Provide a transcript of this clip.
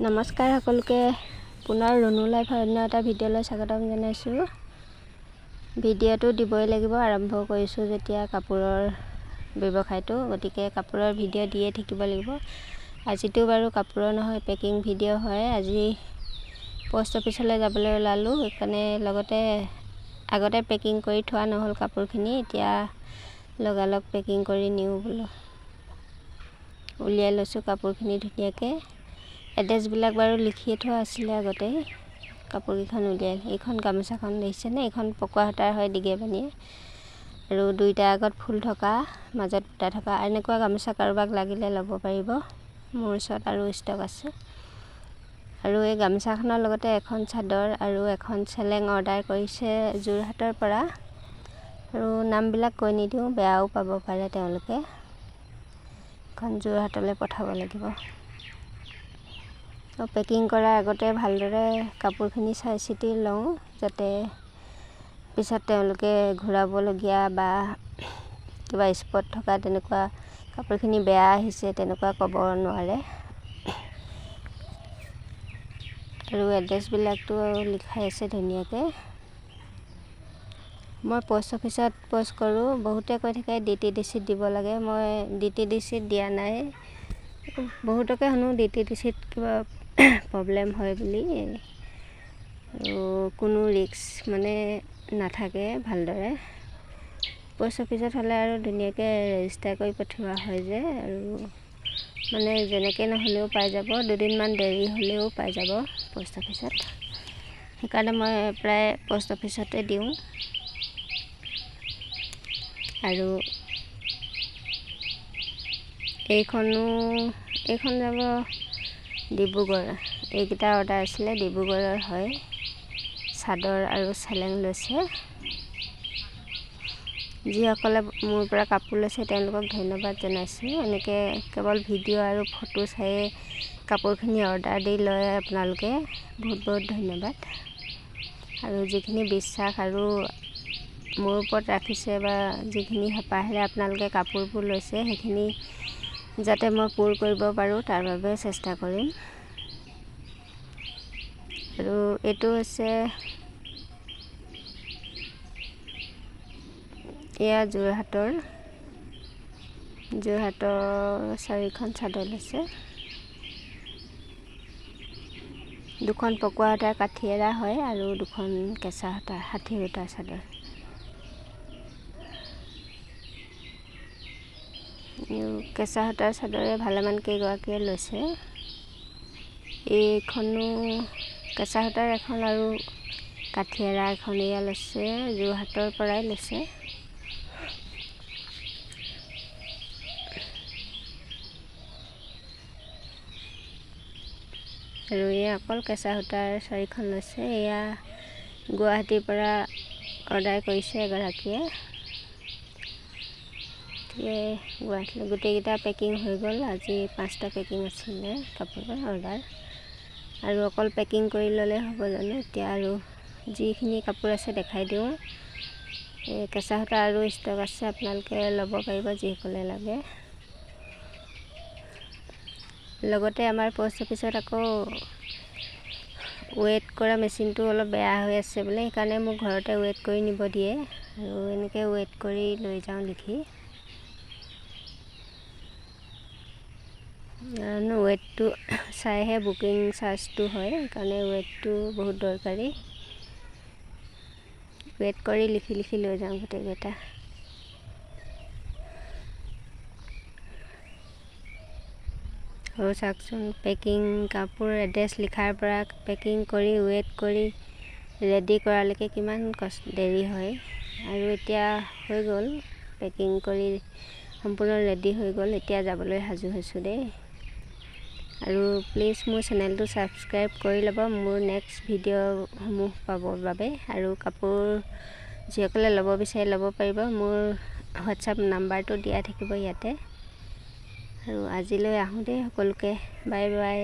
নমস্কাৰ সকলোকে পুনৰ ৰুনু লাইফ অন্য এটা ভিডিঅ'লৈ স্বাগতম জনাইছোঁ। ভিডিঅ'টো দিবই লাগিব, আৰম্ভ কৰিছোঁ যেতিয়া কাপোৰৰ ব্যৱসায়টো, গতিকে কাপোৰৰ ভিডিঅ' দিয়ে থাকিব লাগিব। আজিতো বাৰু কাপোৰৰ নহয়, পেকিং ভিডিঅ' হয়। আজি পোষ্ট অফিচলৈ যাবলৈ ওলালোঁ, সেইকাৰণে আগতে পেকিং কৰি থোৱা নহ'ল কাপোৰখিনি, এতিয়া লগালগ পেকিং কৰি নিওঁ বোলো। উলিয়াই লৈছোঁ কাপোৰখিনি ধুনীয়াকৈ। এড্ৰেছবিলাক বাৰু লিখিয়ে থোৱা আছিলে আগতে। কাপোৰকেইখন উলিয়াই, এইখন গামোচাখন দেখিছেনে? এইখন পকোৱা সূতাৰ হয়, দীঘে বানীয়ে, আৰু দুইটা আগত ফুল থকা, মাজত বুটা থকা। এনেকুৱা গামোচা কাৰোবাক লাগিলে ল'ব পাৰিব, মোৰ ওচৰত আৰু ষ্টক আছে। আৰু এই গামোচাখনৰ লগতে এখন চাদৰ আৰু এখন চেলেং অৰ্ডাৰ কৰিছে যোৰহাটৰ পৰা। আৰু নামবিলাক কৈ নিদিওঁ, বেয়াও পাব পাৰে তেওঁলোকে। এখন যোৰহাটলৈ পঠাব লাগিব। পেকিং কৰাৰ আগতে ভালদৰে কাপোৰখিনি চাই চিতি লওঁ, যাতে পিছত তেওঁলোকে ঘূৰাবলগীয়া বা কিবা স্পট থকা তেনেকুৱা কাপোৰখিনি বেয়া আহিছে তেনেকুৱা ক'ব নোৱাৰে। আৰু এড্ৰেছবিলাকতো লিখাই আছে ধুনীয়াকৈ। মই পোষ্ট অফিচত পোষ্ট কৰোঁ, বহুতে কৈ থাকে DTDCত দিব লাগে। মই DTDCত দিয়া নাই। বহুতকে শুনো DTDCত কিবা প্ৰব্লেম হয় বুলি, আৰু কোনো ৰিস্ক মানে নাথাকে ভালদৰে। পোষ্ট অফিচত হ'লে আৰু ধুনীয়াকৈ ৰেজিষ্টাৰ কৰি পঠিওৱা হয় যে, আৰু মানে যেনেকৈ নহ'লেও পাই যাব, দুদিনমান দেৰি হ'লেও পাই যাব পোষ্ট অফিচত। সেইকাৰণে মই প্ৰায় পোষ্ট অফিচতে দিওঁ। আৰু এইখন যাব ডিব্ৰুগড়। এইকেইটা অৰ্ডাৰ আছিলে ডিব্ৰুগড়ৰ হয়। চাদৰ আৰু চেলেং লৈছে। যিসকলে মোৰ পৰা কাপোৰ লৈছে তেওঁলোকক ধন্যবাদ জনাইছোঁ। এনেকৈ কেৱল ভিডিঅ' আৰু ফটো চাই কাপোৰখিনি অৰ্ডাৰ দি লয় আপোনালোকে, বহুত বহুত ধন্যবাদ। আৰু যিখিনি বিশ্বাস আৰু মোৰ ওপৰত ৰাখিছে বা যিখিনি হেঁপাহেৰে আপোনালোকে কাপোৰবোৰ লৈছে, সেইখিনি যাতে মই পূৰ কৰিব পাৰোঁ তাৰ বাবে চেষ্টা কৰিম। আৰু এইটো হৈছে এয়া যোৰহাটৰ 4খন চাদৰ লৈছে। দুখন পকোৱা সূতাৰ কাঠি এৰা হয় আৰু দুখন কেঁচা সূতাৰ 60 সূতাৰ চাদৰ। কেঁচা সূতাৰ চাদৰে ভালেমান কেইগৰাকীয়ে লৈছে। এইখনো কেঁচা সূতাৰ এখন আৰু কাঠি এৰা এখন এয়া লৈছে, যোৰহাটৰ পৰাই লৈছে। আৰু এয়া অকল কেঁচা সূতাৰ 4খন লৈছে। এয়া গুৱাহাটীৰ পৰা অৰ্ডাৰ কৰিছে এগৰাকীয়ে। গুৱাহাটীলৈ গোটেইকেইটা পেকিং হৈ গ'ল। আজি 5টা পেকিং আছিলে কাপোৰৰ অৰ্ডাৰ। আৰু অকল পেকিং কৰি ল'লে হ'ব জানো? এতিয়া আৰু যিখিনি কাপোৰ আছে দেখাই দিওঁ। এই কেঁচা সূতা আৰু ষ্টক আছে, আপোনালোকে ল'ব পাৰিব যিসকলে লাগে। লগতে আমাৰ পোষ্ট অফিচত আকৌ ৱেইট কৰা মেচিনটো অলপ বেয়া হৈ আছে বোলে, সেইকাৰণে মোক ঘৰতে ৱেইট কৰি নিব দিয়ে। আৰু এনেকৈ ৱেইট কৰি লৈ যাওঁ লিখি। ৱেইটটো চাইহে বুকিং চাৰ্জটো হয়, সেইকাৰণে ৱেইটটো বহুত দৰকাৰী। ৱেইট কৰি লিখি লৈ যাওঁ গোটেইকেইটা। আৰু চাওকচোন, পেকিং কাপোৰ এড্ৰেছ লিখাৰ পৰা পেকিং কৰি ৱেইট কৰি ৰেডি কৰালৈকে কিমান দেৰি হয়। আৰু এতিয়া হৈ গ'ল, পেকিং কৰি সম্পূৰ্ণ ৰেডি হৈ গ'ল। এতিয়া যাবলৈ সাজু হৈছোঁ দেই। আৰু প্লিজ মোৰ চেনেলটো ছাবস্ক্ৰাইব কৰি ল'ব মোৰ নেক্সট ভিডিঅ'সমূহ পাবৰ বাবে। আৰু কাপোৰ যিসকলে ল'ব বিচাৰে ল'ব পাৰিব। মোৰ হোৱাটছআপ নাম্বাৰটো দিয়া থাকিব ইয়াতে। আৰু আজিলৈ আহোঁ দেই সকলোকে, বাই বাই।